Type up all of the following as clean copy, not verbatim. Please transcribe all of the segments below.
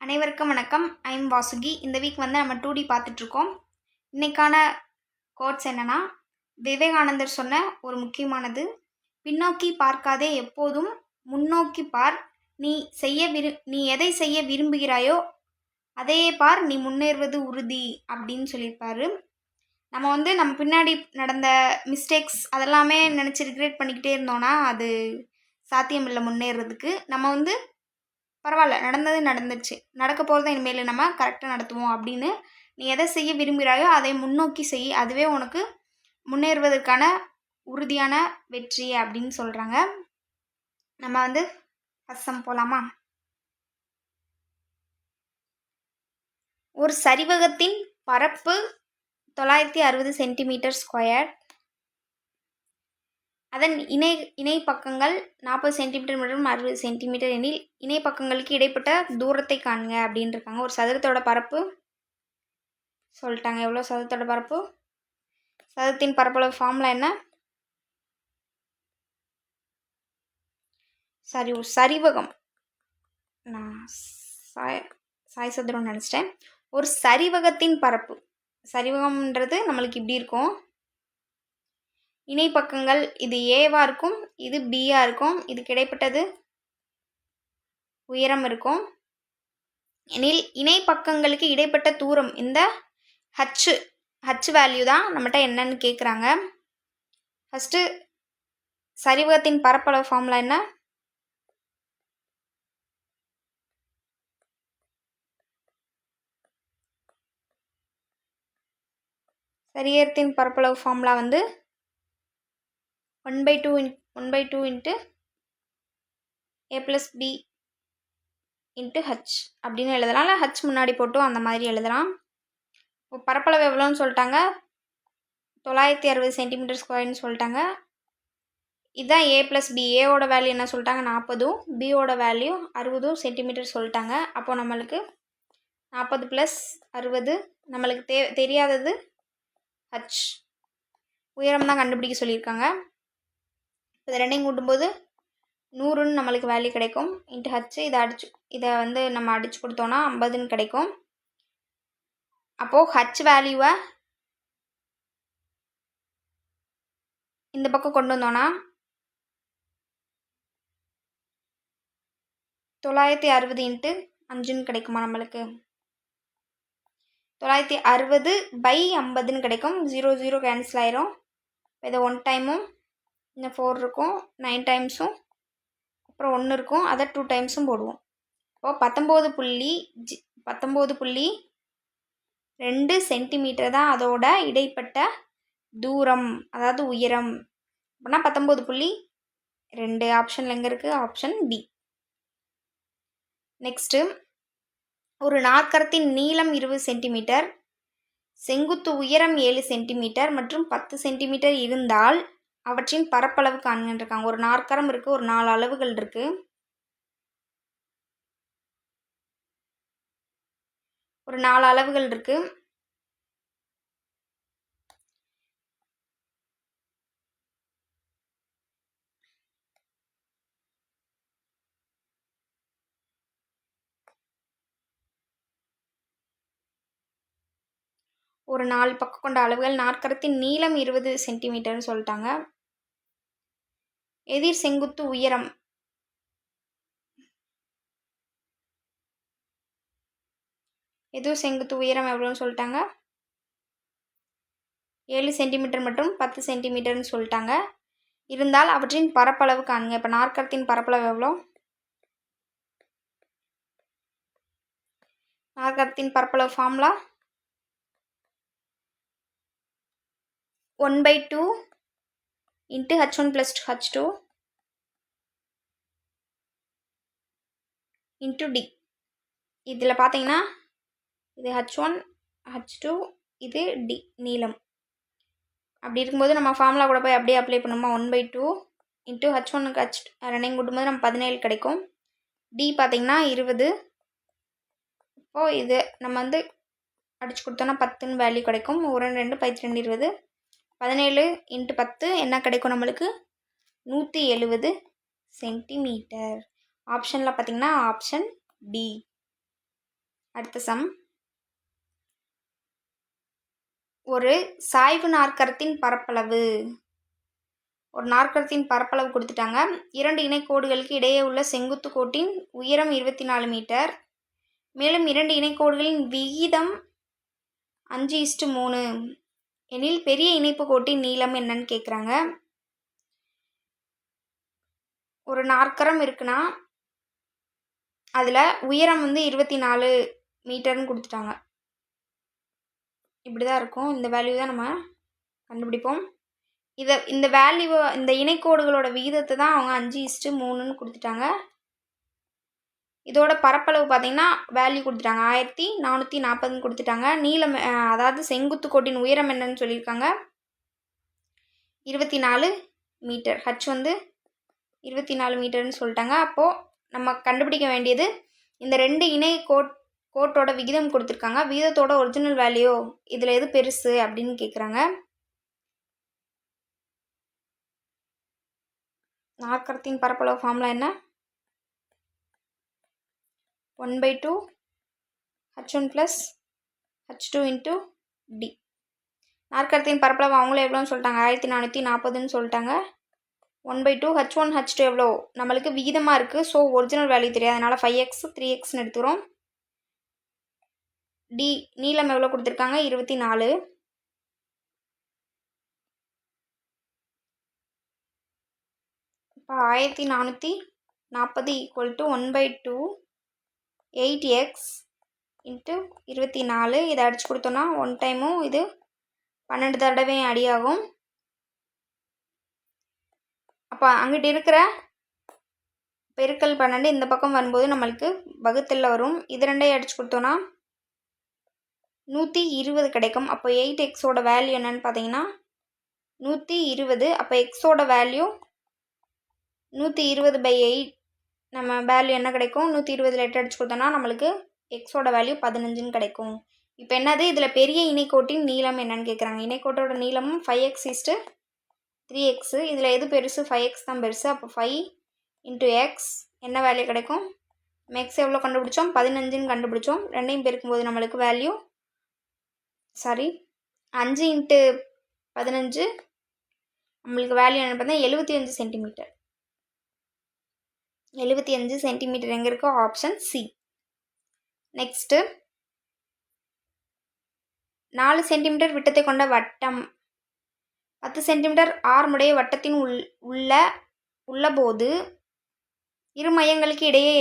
அனைவருக்கும் வணக்கம். ஐம் வாசுகி. இந்த வீக் நம்ம 2D பார்த்துட்ருக்கோம். இன்னைக்கான கோட்ஸ் என்னன்னா, விவேகானந்தர் சொன்ன ஒரு முக்கியமானது, பின்னோக்கி பார்க்காதே, எப்போதும் முன்னோக்கி பார். நீ எதை செய்ய விரும்புகிறாயோ அதையே பார், நீ முன்னேறுவது உறுதி அப்படின்னு சொல்லியிருப்பாரு. நம்ம பின்னாடி நடந்த மிஸ்டேக்ஸ் அதெல்லாமே நினச்சி ரிக்ரெட் பண்ணிக்கிட்டே இருந்தோன்னா அது சாத்தியமில்லை முன்னேறதுக்கு. பரவாயில்ல, நடந்தது நடந்துச்சு, நடக்க போகிறத இனிமேல் நம்ம கரெக்டாக நடத்துவோம் அப்படின்னு நீ எதை செய்ய விரும்புகிறாயோ அதை முன்னோக்கி செய். அதுவே உனக்கு முன்னேறுவதற்கான உறுதியான வெற்றி அப்படின்னு சொல்கிறாங்க. நம்ம ஃபஸ்ட் போகலாமா? ஒரு சரிவகத்தின் பரப்பு 960 சென்டிமீட்டர் ஸ்கொயர். அதன் இணை பக்கங்கள் 40 சென்டிமீட்டர் மற்றும் 60 சென்டிமீட்டர் எனில் இணை பக்கங்களுக்கு இடைப்பட்ட தூரத்தை காணுங்க அப்படின்னு இருக்காங்க. ஒரு சதுரத்தோட பரப்பு சொல்லிட்டாங்க. எவ்வளோ சதுரத்தோட பரப்பு? சதுரத்தின் பரப்பளவு ஃபார்முலா என்ன? சரி, ஒரு சரிவகம், நான் சாய் சதுரம் நினச்சிட்டேன். ஒரு சரிவகத்தின் பரப்பு, சரிவகம்ன்றது நம்மளுக்கு இப்படி இருக்கும். இணை பக்கங்கள் இது ஏவா இருக்கும், இது பியா இருக்கும், இதுக்கு இடைப்பட்டது உயரம் இருக்கும். எனில் இணை பக்கங்களுக்கு இடைப்பட்ட தூரம் இந்த ஹச் வேல்யூ தான் நம்மகிட்ட என்னன்னு கேட்குறாங்க. ஃபஸ்ட்டு சரிவகத்தின் பரப்பளவு ஃபார்முலா என்ன? சரியத்தின் பரப்பளவு formula 1/2 into a + b into H அப்படின்னு எழுதலாம். இல்லை ஹச் முன்னாடி போட்டும் அந்த மாதிரி எழுதலாம். இப்போ பரப்பளவு எவ்வளோன்னு சொல்லிட்டாங்க, 960 சென்டிமீட்டர் ஸ்கொயர்னு சொல்லிட்டாங்க. இதுதான் a + b. ஏவோட வேல்யூ என்ன சொல்லிட்டாங்க? 40. பியோட வேல்யூ 60 சென்டிமீட்டர் சொல்லிட்டாங்க. அப்போது நம்மளுக்கு 40 + 60, நம்மளுக்கு தெரியாதது ஹச், உயரம் தான் கண்டுபிடிக்க சொல்லியிருக்காங்க. இது ரெண்டையும் கூட்டும்போது 100ன்னு நம்மளுக்கு வேல்யூ கிடைக்கும். இன்ட்டு ஹச், இதை நம்ம அடித்து கொடுத்தோன்னா 50ன்னு கிடைக்கும். அப்போது ஹச் வேல்யூவை இந்த பக்கம் கொண்டு வந்தோன்னா 960 இன்ட்டு 5ன்னு கிடைக்குமா நம்மளுக்கு? 960/50ன்னு கிடைக்கும். 0 0 கேன்சல் ஆயிரும். இதை 1 டைமும் இன்னும் 4 இருக்கும், 9 டைம்ஸும், அப்புறம் 1 இருக்கும், அதை 2 டைம்ஸும் போடுவோம். இப்போது 19.2 சென்டிமீட்டர் தான் அதோட இடைப்பட்ட தூரம், அதாவது உயரம். அப்படின்னா 19.2 ஆப்ஷனில் எங்கே இருக்குது? Option B. நெக்ஸ்ட்டு, ஒரு நாற்கரத்தின் நீளம் 20 சென்டிமீட்டர், செங்குத்து உயரம் 7 சென்டிமீட்டர் மற்றும் 10 சென்டிமீட்டர் இருந்தால் அவற்றின் பரப்பளவு காண்கன்னு இருக்காங்க. ஒரு நாற்கரம் இருக்குது, ஒரு 4 அளவுகள் இருக்குது. ஒரு 4 அளவுகள் இருக்குது. ஒரு 4 பக்கம் கொண்ட அளவுகள். நாற்கரத்தின் நீளம் 20 சென்டிமீட்டர்னு சொல்லிட்டாங்க. எதிர் செங்குத்து உயரம் எவ்வளோன்னு சொல்லிட்டாங்க? 7 சென்டிமீட்டர் மற்றும் 10 சென்டிமீட்டர்னு சொல்லிட்டாங்க. இருந்தால் அவற்றின் பரப்பளவு காணுங்க. இப்போ நாற்கரத்தின் பரப்பளவு எவ்வளோ? நாற்கரத்தின் பரப்பளவு formula 1/2 into h1 + h2 into D. இதில் பார்த்தீங்கன்னா இது h1 h2, இது டி நீளம். அப்படி இருக்கும்போது நம்ம ஃபார்முலா கூட போய் அப்படியே அப்ளை பண்ணுமா? 1/2 இன்ட்டு h1க்கு h ரெண்டையும் கூட்டும்போது நம்ம 17 கிடைக்கும். டி பார்த்திங்கன்னா 20. இப்போது இது நம்ம அடித்து கொடுத்தோன்னா 10ன்னு வேல்யூ கிடைக்கும். 1 2 12 20, 17 இன்ட்டு 10 என்ன கிடைக்கும் நம்மளுக்கு? 170 சென்டிமீட்டர். ஆப்ஷனில் பார்த்திங்கன்னா ஆப்ஷன் டி. அடுத்த சம், ஒரு சாய்வு நாற்கரத்தின் பரப்பளவு. ஒரு நாற்கரத்தின் பரப்பளவு கொடுத்துட்டாங்க. 2 இணைக்கோடுகளுக்கு இடையே உள்ள செங்குத்து கோட்டின் உயரம் 24 மீட்டர். மேலும் 2 இணைக்கோடுகளின் விகிதம் 5:3 எனில் பெரிய இணைப்பு கோட்டின் நீளம் என்னன்னு கேட்குறாங்க. ஒரு நாற்கரம் இருக்குன்னா அதில் உயரம் வந்து 24 மீட்டர்னு கொடுத்துட்டாங்க. இப்படி தான் இருக்கும். இந்த வேல்யூ தான் நம்ம கண்டுபிடிப்போம். இந்த வேல்யூ, இந்த இணைக்கோடுகளோட விகிதத்தை தான் அவங்க 5:3ன்னு கொடுத்துட்டாங்க. இதோட பரப்பளவு பார்த்தீங்கன்னா வேல்யூ கொடுத்துட்டாங்க 1440ன்னு கொடுத்துட்டாங்க. நீளம், அதாவது செங்குத்து கோட்டின் உயரம் என்னன்னு சொல்லியிருக்காங்க 24 மீட்டர். ஹச் வந்து 24 மீட்டர்னு சொல்லிட்டாங்க. அப்போது நம்ம கண்டுபிடிக்க வேண்டியது இந்த 2 இணை கோட்டோட விகிதம் கொடுத்துருக்காங்க. விகிதத்தோட ஒரிஜினல் வேல்யூ இதில் எது பெருசு அப்படின்னு கேட்குறாங்க. நாற்கரத்தின் பரப்பளவு ஃபார்முலா என்ன? 1/2 h1 + h2 × d. நாற்கரத்தின் பரப்பளவு அவங்களே எவ்வளோன்னு சொல்லிட்டாங்க 1440ன்னு சொல்லிட்டாங்க. 1/2 h1 h2 எவ்வளோ நம்மளுக்கு விகிதமாக இருக்குது. ஸோ ஒரிஜினல் வேல்யூ தெரியாது, அதனால் 5x 3xன்னு எடுத்துக்கிறோம். டி நீளம் எவ்வளோ கொடுத்துருக்காங்க 24. இப்போ 1440 = 1/2 8x × 24. இதை அடித்து கொடுத்தோன்னா 1 டைமும் இது 12 தடவையும் அடியாகும். அப்போ அங்கிட்டு இருக்கிற பெருக்கல் 12 இந்த பக்கம் வரும்போது நம்மளுக்கு வகுத்தலில் வரும். இது ரெண்டையும் அடித்து கொடுத்தோன்னா 120 கிடைக்கும். அப்போ 8xோட வேல்யூ என்னன்னு பார்த்தீங்கன்னா 120. அப்போ எக்ஸோட வேல்யூ 120/8. நம்ம வேல்யூ என்ன கிடைக்கும் 120ல் 8 அடிச்சு கொடுத்தோன்னா நம்மளுக்கு எக்ஸோட வேல்யூ 15ன்னு கிடைக்கும். இப்போ என்னது, இதில் பெரிய இணைக்கோட்டின் நீளம் என்னன்னு கேட்குறாங்க. இணைக்கோட்டோட நீளமும் 5x = 3x. இதில் எது பெருசு? 5x தான் பெருசு. அப்போ 5 × x என்ன வேல்யூ கிடைக்கும்? நம்ம எக்ஸ் எவ்வளோ கண்டுபிடிச்சோம் 15ன்னு கண்டுபிடிச்சோம். ரெண்டையும் பெருக்கும்போது நம்மளுக்கு வேல்யூ 5 × 15 நம்மளுக்கு வேல்யூ என்ன பார்த்தா 75 சென்டிமீட்டர். 75 சென்டிமீட்டர் எங்கே இருக்கோ? Option C. நெக்ஸ்ட்டு, 4 சென்டிமீட்டர் விட்டத்தை கொண்ட வட்டம் 10 சென்டிமீட்டர் ஆரமுடைய வட்டத்தின் உள்ளபோது இரு மையங்களுக்கு இடையே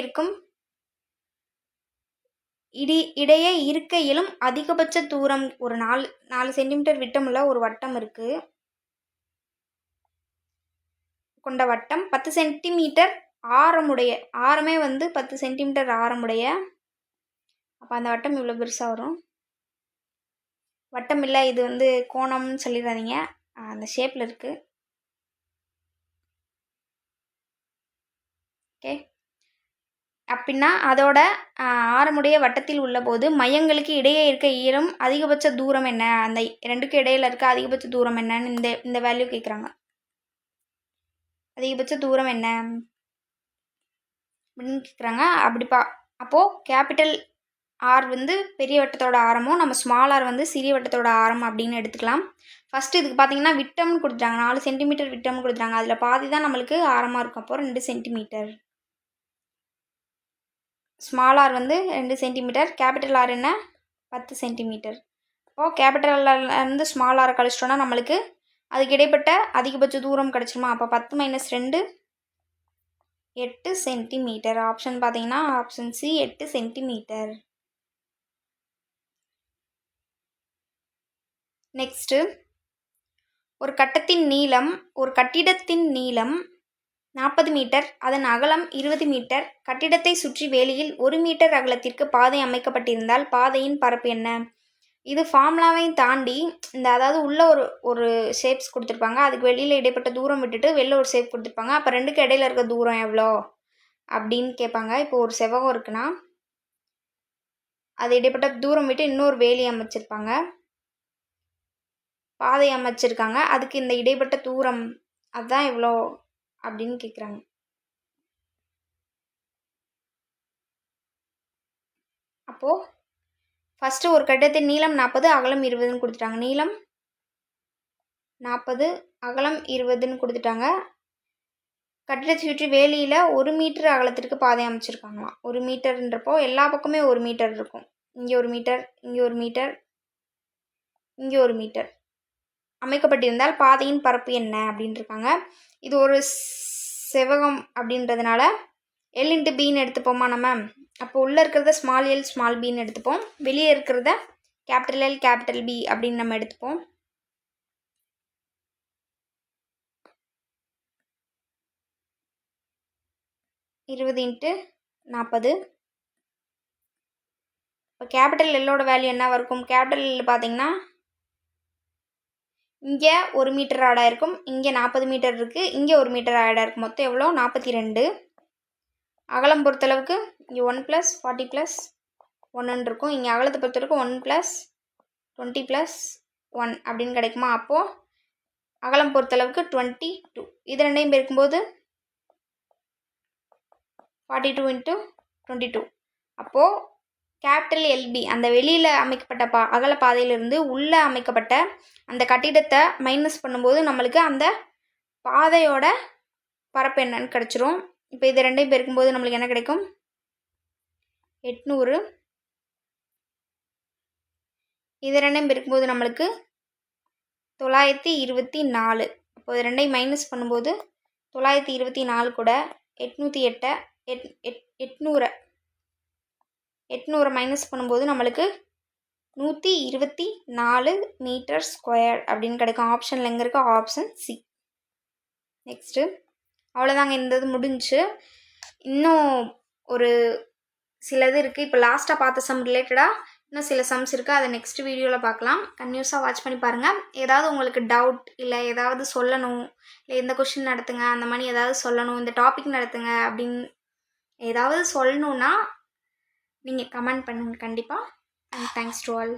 இருக்க இயலும் அதிகபட்ச தூரம். ஒரு 4 சென்டிமீட்டர் விட்டமுள்ள ஒரு வட்டம் இருக்குது கொண்ட வட்டம் 10 சென்டிமீட்டர் ஆரமே வந்து 10 சென்டிமீட்டர் ஆரமுடைய. அப்போ அந்த வட்டம் இவ்வளோ பெருசாக வரும். வட்டம் இல்லை, இது வந்து கோணம்னு சொல்லிடாதீங்க, அந்த ஷேப்பில் இருக்குது. ஓகே, அப்படின்னா அதோட ஆரமுடைய வட்டத்தில் உள்ளபோது மையங்களுக்கு இடையே இருக்க இயலும் அதிகபட்ச தூரம் என்ன? அந்த ரெண்டுக்கும் இடையில இருக்க அதிகபட்ச தூரம் என்னன்னு இந்த வேல்யூ கேட்குறாங்க. அதிகபட்ச தூரம் என்ன அப்படின்னு கேட்குறாங்க. அப்போது கேபிட்டல் ஆர் வந்து பெரிய வட்டத்தோட ஆரமும் நம்ம ஸ்மால் ஆர் வந்து சிறிய வட்டத்தோட ஆரம் அப்படின்னு எடுத்துக்கலாம். ஃபஸ்ட்டு இதுக்கு பார்த்தீங்கன்னா விட்டம்னு கொடுத்துட்டாங்க, 4 சென்டிமீட்டர் விட்டம்னு கொடுத்துட்டாங்க. அதில் பாதி தான் நம்மளுக்கு ஆரமாக இருக்கும். அப்போது 2 சென்டிமீட்டர். ஸ்மால் ஆர் வந்து 2 சென்டிமீட்டர், கேபிட்டல் ஆர் என்ன 10 சென்டிமீட்டர். அப்போது கேபிட்டல் ஆர்லேருந்து ஸ்மால் ஆரை கழிச்சிட்டோன்னா நம்மளுக்கு அதுக்கு இடைப்பட்ட அதிகபட்ச தூரம் கிடச்சிருமா? அப்போ 10 - 2 8 சென்டிமீட்டர். ஆப்ஷன் பார்த்தீங்கன்னா ஆப்ஷன் சி 8 சென்டிமீட்டர். நெக்ஸ்ட்டு, ஒரு கட்டிடத்தின் நீளம் 40 மீட்டர், அதன் அகலம் 20 மீட்டர். கட்டிடத்தை சுற்றி வேலியில் 1 மீட்டர் அகலத்திற்கு பாதை அமைக்கப்பட்டிருந்தால் பாதையின் பரப்பு என்ன? இது ஃபார்முலாவையும் தாண்டி அதாவது உள்ள ஒரு ஷேப்ஸ் கொடுத்துருப்பாங்க, அதுக்கு வெளியில் இடைப்பட்ட தூரம் விட்டுட்டு வெளில ஒரு ஷேப் கொடுத்துருப்பாங்க. அப்போ ரெண்டுக்கு இடையில இருக்க தூரம் எவ்வளோ அப்படின்னு கேட்பாங்க. இப்போ ஒரு செவ்வகம் இருக்குன்னா அது இடைப்பட்ட தூரம் விட்டு இன்னொரு வேலி அமைச்சிருப்பாங்க, பாதை அமைச்சிருக்காங்க, அதுக்கு இந்த இடைப்பட்ட தூரம் அதுதான் எவ்வளோ அப்படின்னு கேட்குறாங்க. அப்போது ஃபஸ்ட்டு ஒரு கட்டிடத்தின் நீளம் 40, அகலம் 20ன்னு கொடுத்துட்டாங்க. நீளம் 40, அகலம் 20ன்னு கொடுத்துட்டாங்க. கட்டிடத்தை சுற்றி வேலியில் 1 மீட்டர் அகலத்திற்கு பாதை அமைச்சிருக்காங்களாம். 1 மீட்டர்ன்றப்போ எல்லா பக்கமே 1 மீட்டர் இருக்கும். இங்கே 1 மீட்டர், இங்கே 1 மீட்டர், இங்கே 1 மீட்டர் அமைக்கப்பட்டிருந்தால் பாதையின் பரப்பு என்ன அப்படின்னு இருக்காங்க. இது ஒரு செவ்வகம் அப்படின்றதுனால L × Bன்னு எடுத்துப்போமா நம்ம. அப்போ உள்ளே இருக்கிறத ஸ்மால் எல் ஸ்மால் பின்னு எடுத்துப்போம். வெளியே இருக்கிறத கேபிட்டல் L கேபிட்டல் B அப்படின்னு நம்ம எடுத்துப்போம். இருபது × 40. இப்போ கேபிட்டல் எல்லோட வேல்யூ என்னவாக இருக்கும்? கேபிட்டல் எல் பார்த்தீங்கன்னா இங்கே 1 மீட்டர் ஆடாக இருக்கும், இங்கே 40 மீட்டர் இருக்குது, இங்கே 1 மீட்டர் ஆடாக இருக்கும். மொத்தம் எவ்வளோ? 42. அகலம் பொறுத்தளவுக்கு இங்கே 1 + 40 + 1ன்னு இருக்கும். இங்கே அகலத்தை பொறுத்தளவுக்கு 1 + 20 + 1 அப்படின்னு கிடைக்குமா? அப்போது அகலம் பொறுத்தளவுக்கு 22. இது ரெண்டையும் பெருக்கும்போது 42 × 22. அப்போது கேபிட்டல் LB அந்த வெளியில் அமைக்கப்பட்ட அகல பாதையிலிருந்து உள்ளே அமைக்கப்பட்ட அந்த கட்டிடத்தை மைனஸ் பண்ணும்போது நம்மளுக்கு அந்த பாதையோட பரப்பு என்னன்னு கிடச்சிரும். இப்போ இது ரெண்டையும் பெருக்கும்போது நம்மளுக்கு என்ன கிடைக்கும்? 800. இது ரெண்டையும் பெருக்கும்போது நம்மளுக்கு 924. அப்போ இது ரெண்டையும் மைனஸ் பண்ணும்போது 924 கூட 800 மைனஸ் பண்ணும்போது நம்மளுக்கு 124 மீட்டர் ஸ்கொயர் அப்படின்னு கிடைக்கும். ஆப்ஷனில் எங்கே இருக்குது? Option C. நெக்ஸ்ட்டு அவ்வளோதாங்க, இந்த இது முடிஞ்சு. இன்னும் ஒரு சிலது இருக்குது. இப்போ லாஸ்ட்டாக பார்த்த சம் ரிலேட்டடாக இன்னும் சில சம்ஸ் இருக்குது. அதை நெக்ஸ்ட் வீடியோவில் பார்க்கலாம். கன்யூஸாக வாட்ச் பண்ணி பாருங்கள். ஏதாவது உங்களுக்கு டவுட் இல்லை ஏதாவது சொல்லணும், இல்லை இந்த கொஷின் நடத்துங்க அந்த மாதிரி ஏதாவது சொல்லணும், இந்த டாபிக் நடத்துங்க அப்படின்னு ஏதாவது சொல்லணுன்னா நீங்கள் கமெண்ட் பண்ணுங்கள் கண்டிப்பாக. And thanks to all.